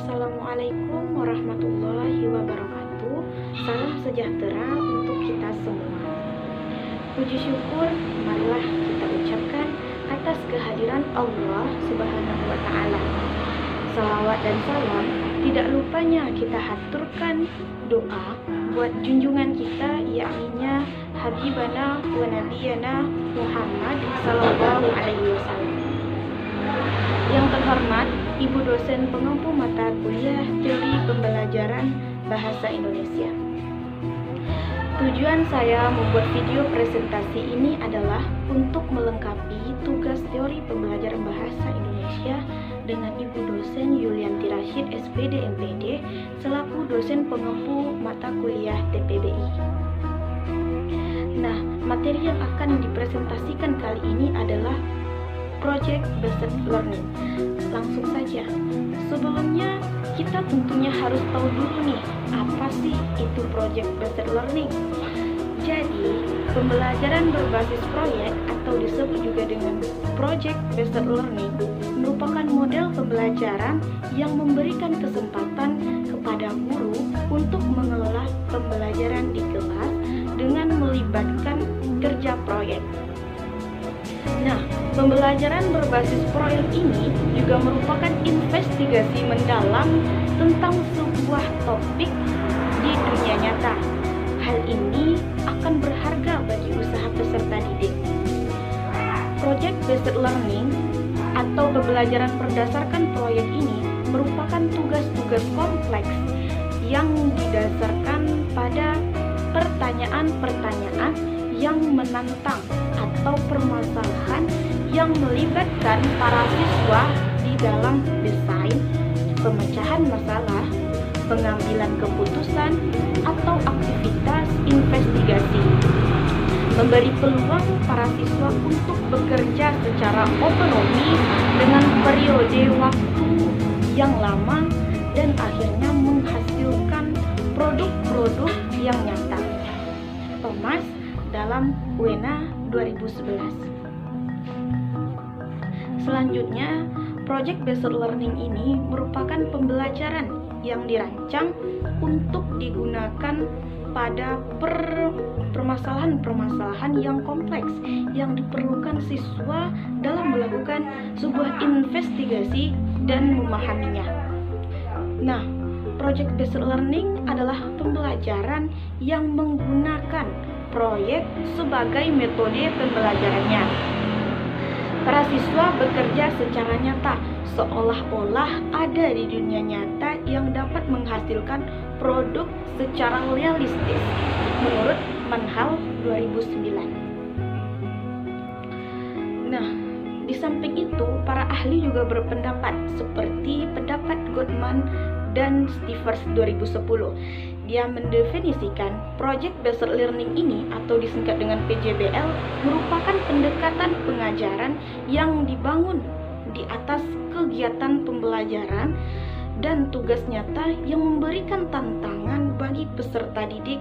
Assalamualaikum warahmatullahi wabarakatuh. Salam sejahtera untuk kita semua. Puji syukur marilah kita ucapkan atas kehadiran Allah Subhanahu wa Ta'ala. Salawat dan salam tidak lupanya kita haturkan doa buat junjungan kita, yakninya Habibana wa Nabiyana Muhammad Sallallahu Alaihi Wasallam. Yang terhormat Ibu dosen pengampu mata kuliah Teori Pembelajaran Bahasa Indonesia. Tujuan saya membuat video presentasi ini adalah untuk melengkapi tugas teori pembelajaran bahasa Indonesia dengan Ibu dosen Yulianti Rashid SPD MPD selaku dosen pengampu mata kuliah TPBI. Nah, materi yang akan dipresentasikan kali ini adalah Project Based Learning. Langsung saja. Sebelumnya kita tentunya harus tahu dulu nih, apa sih itu Project Based Learning? Jadi, pembelajaran berbasis proyek atau disebut juga dengan Project Based Learning merupakan model pembelajaran yang memberikan kesempatan kepada guru untuk mengelola pembelajaran di kelas dengan melibatkan kerja proyek. Nah, pembelajaran berbasis proyek ini juga merupakan investigasi mendalam tentang sebuah topik di dunia nyata. Hal ini akan berharga bagi usaha peserta didik. Project Based Learning atau pembelajaran berdasarkan proyek ini merupakan tugas-tugas kompleks yang didasarkan pada pertanyaan-pertanyaan yang menantang atau permasalahan yang melibatkan para siswa di dalam desain, pemecahan masalah, pengambilan keputusan, atau aktivitas investigasi. Memberi peluang para siswa untuk bekerja secara otonomi dengan periode waktu yang lama dan akhirnya menghasilkan produk-produk yang nyata. Thomas dalam UNA 2011. Selanjutnya, Project Based Learning ini merupakan pembelajaran yang dirancang untuk digunakan pada permasalahan-permasalahan yang kompleks yang diperlukan siswa dalam melakukan sebuah investigasi dan memahaminya. Nah, Project Based Learning adalah pembelajaran yang menggunakan proyek sebagai metode pembelajarannya. Para siswa bekerja secara nyata, seolah-olah ada di dunia nyata yang dapat menghasilkan produk secara realistis, menurut Manhal 2009. Nah, di samping itu, para ahli juga berpendapat seperti pendapat Gottman dan Stivers 2010. Dia mendefinisikan Project Based Learning ini atau disingkat dengan PJBL merupakan pendekatan pengajaran yang dibangun di atas kegiatan pembelajaran dan tugas nyata yang memberikan tantangan bagi peserta didik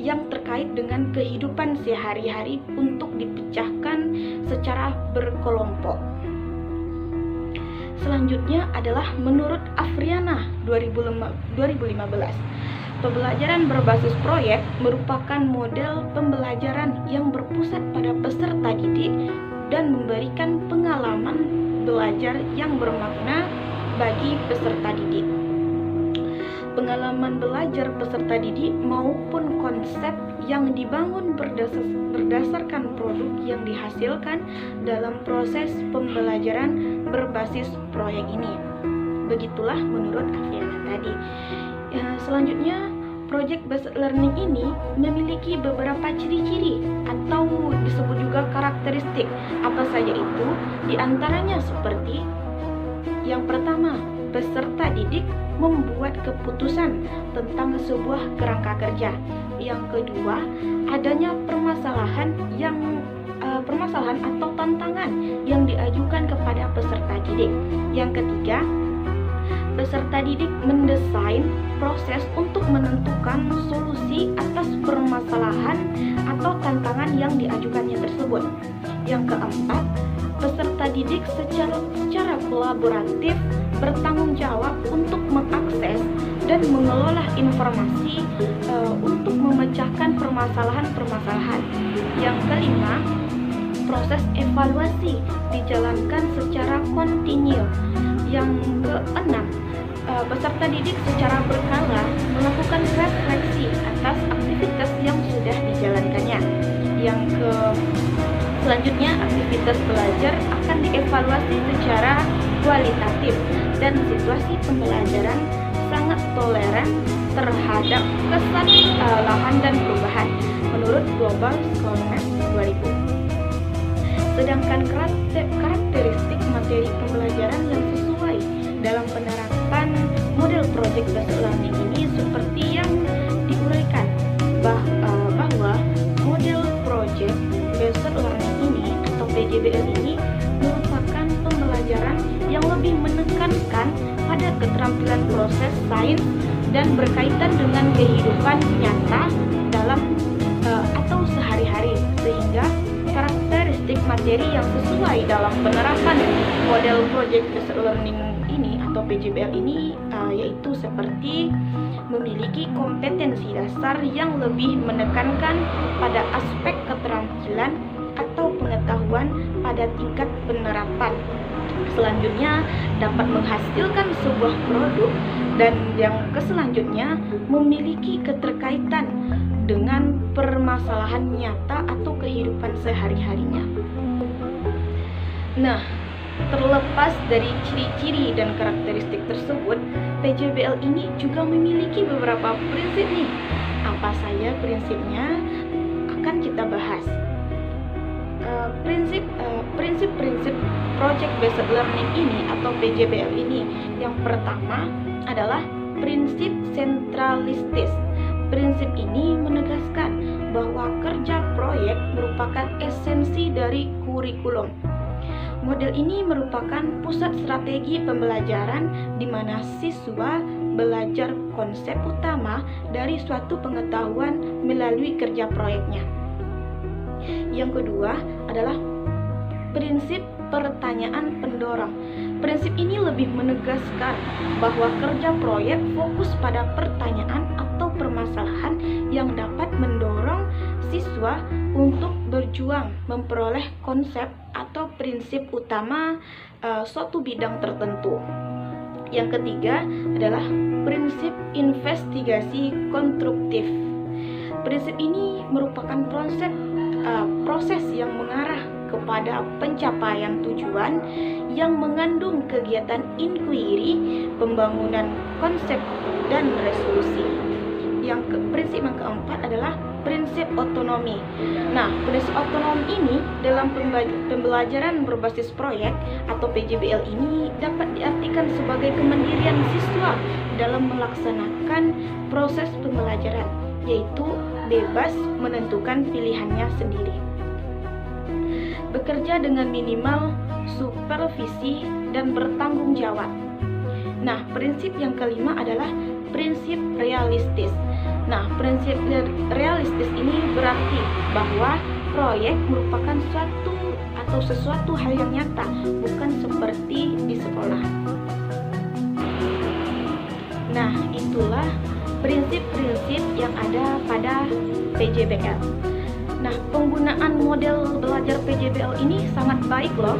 yang terkait dengan kehidupan sehari-hari untuk dipecahkan secara berkelompok. Selanjutnya adalah menurut Afriana 2015. Pembelajaran berbasis proyek merupakan model pembelajaran yang berpusat pada peserta didik dan memberikan pengalaman belajar yang bermakna bagi peserta didik. Pengalaman belajar peserta didik maupun konsep yang dibangun berdasarkan produk yang dihasilkan dalam proses pembelajaran berbasis proyek ini. Begitulah menurut Afriana tadi. Selanjutnya, Project Based Learning ini memiliki beberapa ciri-ciri atau disebut juga karakteristik. Apa saja itu? Di antaranya seperti yang pertama, peserta didik membuat keputusan tentang sebuah kerangka kerja. Yang kedua, adanya permasalahan atau tantangan yang diajukan kepada peserta didik. Yang ketiga, peserta didik mendesain proses untuk menentukan solusi atas permasalahan atau tantangan yang diajukannya tersebut. Yang keempat, peserta didik secara kolaboratif bertanggung jawab untuk mengakses dan mengelola informasi untuk memecahkan permasalahan-permasalahan. Yang kelima, proses evaluasi dijalankan secara kontinu. Yang keenam, peserta didik secara berkala melakukan refleksi atas aktivitas yang sudah dijalankannya. Selanjutnya, aktivitas belajar akan dievaluasi secara kualitatif dan situasi pembelajaran sangat toleran terhadap kesalahan dan perubahan menurut Global Schoolnet 2000. Sedangkan karakteristik materi pembelajaran yang sesuai dalam penerapan model project based learning ini seperti yang diuraikan bahwa model project based learning ini atau PJBL ini merupakan pembelajaran yang lebih menekankan pada keterampilan proses sains dan berkaitan dengan kehidupan nyata dalam atau sehari-hari, sehingga karakteristik materi yang sesuai dalam penerapan model project based learning ini atau PJBL ini yaitu seperti memiliki kompetensi dasar yang lebih menekankan pada aspek keterampilan atau pengetahuan pada tingkat penerapan. Selanjutnya dapat menghasilkan sebuah produk, dan yang keselanjutnya memiliki keterkaitan dengan permasalahan nyata atau kehidupan sehari-harinya. Nah, terlepas dari ciri-ciri dan karakteristik tersebut, PJBL ini juga memiliki beberapa prinsip nih. Apa saja prinsipnya akan kita bahas. Prinsip-prinsip project based learning ini atau PJBL ini, yang pertama adalah prinsip sentralistis. Prinsip ini menegaskan bahwa kerja proyek merupakan esensi dari kurikulum. Model ini merupakan pusat strategi pembelajaran di mana siswa belajar konsep utama dari suatu pengetahuan melalui kerja proyeknya. Yang kedua adalah prinsip pertanyaan pendorong. Prinsip ini lebih menegaskan bahwa kerja proyek fokus pada pertanyaan atau permasalahan yang dapat mendorong siswa untuk berjuang memperoleh konsep atau prinsip utama suatu bidang tertentu. Yang ketiga adalah prinsip investigasi konstruktif. Prinsip ini merupakan proses yang mengarah kepada pencapaian tujuan yang mengandung kegiatan inquiry, pembangunan konsep, dan resolusi. Prinsip yang keempat adalah prinsip otonomi. Nah, prinsip otonomi ini dalam pembelajaran berbasis proyek atau PJBL ini dapat diartikan sebagai kemandirian siswa dalam melaksanakan proses pembelajaran, yaitu bebas menentukan pilihannya sendiri. Bekerja dengan minimal supervisi dan bertanggung jawab. Nah, prinsip yang kelima adalah prinsip realistis. Nah, prinsip realistis ini berarti bahwa proyek merupakan sesuatu hal yang nyata, bukan seperti di sekolah. Nah, itulah prinsip-prinsip yang ada pada PJBL. Nah, penggunaan model belajar PJBL ini sangat baik loh.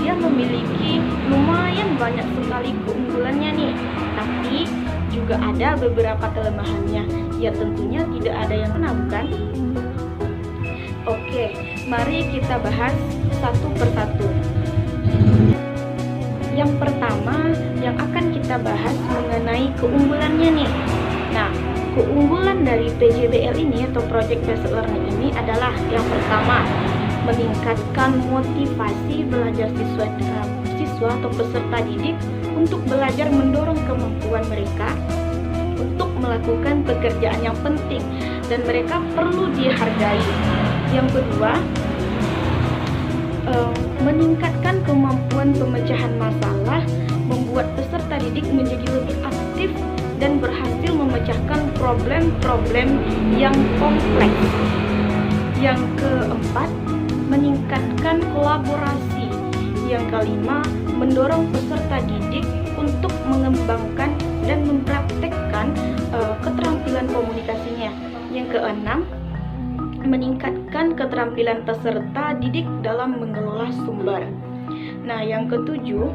Dia memiliki lumayan banyak sekali keunggulannya nih, tapi juga ada beberapa kelemahannya. Ya tentunya tidak ada yang kena, bukan? Oke, mari kita bahas satu persatu. Yang pertama yang akan kita bahas mengenai keunggulannya nih. Nah, keunggulan dari PJBL ini atau Project Based Learning ini adalah yang pertama, meningkatkan motivasi belajar siswa atau peserta didik untuk belajar, mendorong kemampuan mereka untuk melakukan pekerjaan yang penting dan mereka perlu dihargai. Yang kedua, meningkatkan kemampuan pemecahan masalah, membuat peserta didik menjadi lebih aktif dan berhasil memecahkan problem-problem yang kompleks. Yang keempat, meningkatkan kolaborasi, Yang kelima, mendorong peserta didik untuk mengembangkan dan mempraktekkan keterampilan komunikasinya. Yang keenam, meningkatkan keterampilan peserta didik dalam mengelola sumber. Nah, yang ketujuh,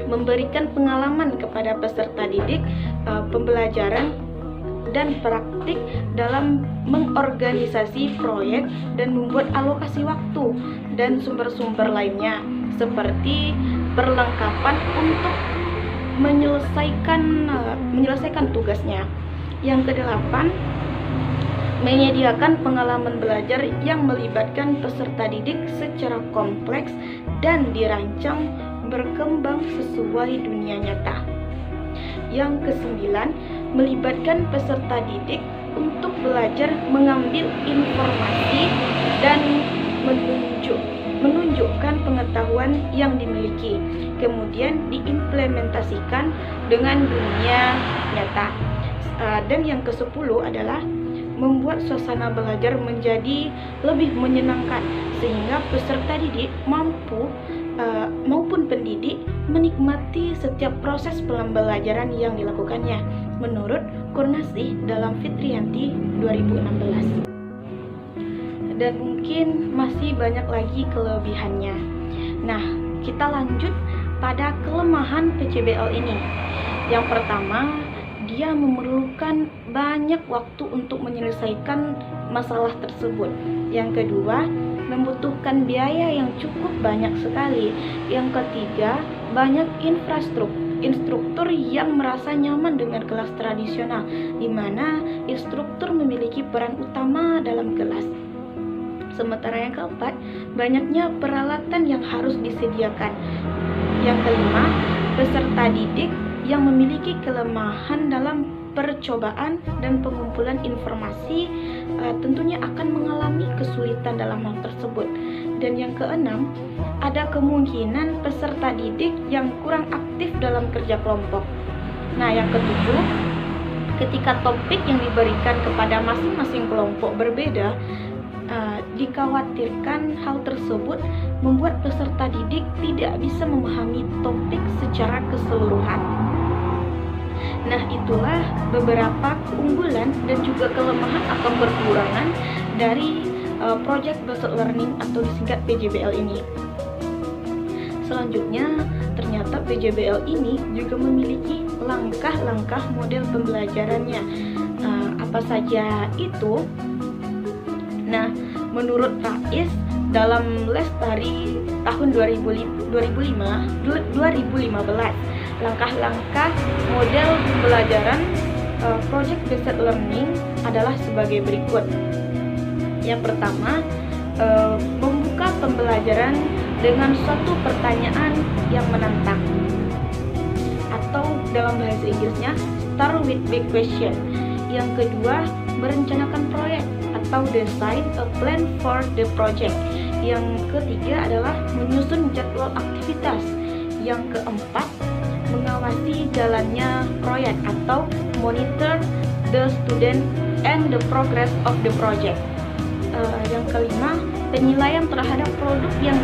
memberikan pengalaman kepada peserta didik pembelajaran dan praktik dalam mengorganisasi proyek dan membuat alokasi waktu dan sumber-sumber lainnya seperti perlengkapan untuk menyelesaikan tugasnya. Yang kedelapan, menyediakan pengalaman belajar yang melibatkan peserta didik secara kompleks dan dirancang berkembang sesuai dunia nyata. Yang kesembilan, melibatkan peserta didik untuk belajar mengambil informasi dan menunjukkan pengetahuan yang dimiliki, kemudian diimplementasikan dengan dunia nyata. Dan yang ke-10 adalah membuat suasana belajar menjadi lebih menyenangkan sehingga peserta didik maupun pendidik menikmati setiap proses pembelajaran yang dilakukannya menurut Kurnasih dalam Fitriyanti 2016. Dan mungkin masih banyak lagi kelebihannya. Nah, kita lanjut pada kelemahan PJBL ini. Yang pertama, dia memerlukan banyak waktu untuk menyelesaikan masalah tersebut. Yang kedua, membutuhkan biaya yang cukup banyak sekali. Yang ketiga, banyak instruktur yang merasa nyaman dengan kelas tradisional, di mana instruktur memiliki peran utama dalam kelas. Sementara yang keempat, banyaknya peralatan yang harus disediakan. Yang kelima, peserta didik yang memiliki kelemahan dalam percobaan dan pengumpulan informasi tentunya akan mengalami kesulitan dalam hal tersebut. Dan yang keenam, ada kemungkinan peserta didik yang kurang aktif dalam kerja kelompok. Nah, yang ketujuh, ketika topik yang diberikan kepada masing-masing kelompok berbeda, dikhawatirkan hal tersebut membuat peserta didik tidak bisa memahami topik secara keseluruhan. Nah, itulah beberapa keunggulan dan juga kelemahan atau kekurangan dari Project Based Learning atau disingkat PJBL ini. Selanjutnya, ternyata PJBL ini juga memiliki langkah-langkah model pembelajarannya. Apa saja itu? Nah, menurut Rais dalam Lestari tahun 2015, langkah-langkah model pembelajaran Project Based Learning adalah sebagai berikut. Yang pertama, membuka pembelajaran dengan suatu pertanyaan yang menantang, atau dalam bahasa Inggrisnya start with big question. Yang kedua, merencanakan proyek atau design a plan for the project. Yang ketiga adalah menyusun jadwal aktivitas. Yang keempat, mengawasi jalannya proyek atau monitor the student and the progress of the project. Yang kelima, penilaian terhadap produk yang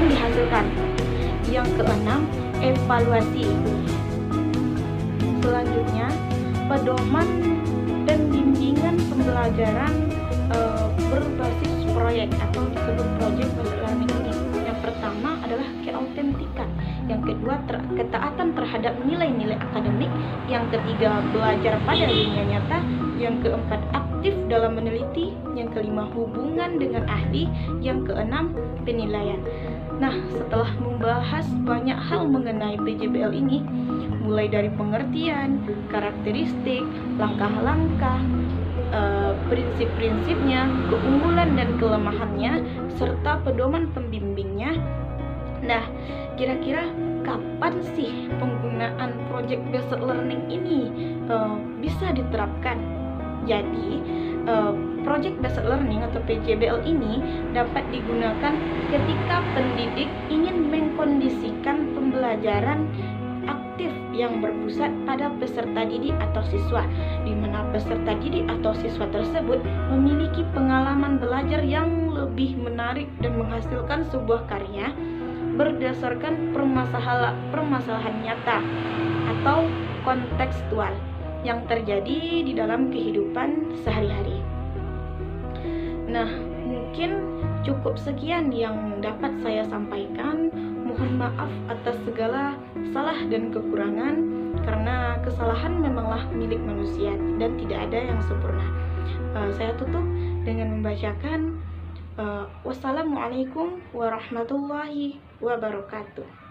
dihasilkan. Yang keenam, evaluasi. Selanjutnya, pedoman dan bimbingan pembelajaran berbasis proyek atau disebut project based learning ini. Yang pertama adalah keautentikan. Yang kedua, ketaatan terhadap nilai-nilai akademik. Yang ketiga, belajar pada dunia nyata. Yang keempat, aktif dalam meneliti. Yang kelima, hubungan dengan ahli. Yang keenam, penilaian. Nah, setelah membahas banyak hal mengenai PJBL ini, mulai dari pengertian, karakteristik, langkah-langkah, prinsip-prinsipnya, keunggulan dan kelemahannya, serta pedoman pembimbingnya. Nah, kira-kira kapan sih penggunaan Project Based Learning ini bisa diterapkan? Jadi, Project Based Learning atau PJBL ini dapat digunakan ketika pendidik ingin mengkondisikan pembelajaran aktif yang berpusat pada peserta didik atau siswa, di mana peserta didik atau siswa tersebut memiliki pengalaman belajar yang lebih menarik dan menghasilkan sebuah karya berdasarkan permasalahan nyata atau kontekstual yang terjadi di dalam kehidupan sehari-hari. Nah, mungkin cukup sekian yang dapat saya sampaikan. Mohon maaf atas segala salah dan kekurangan, karena kesalahan memanglah milik manusia dan tidak ada yang sempurna. Saya tutup dengan membacakan wassalamualaikum warahmatullahi wabarakatuh.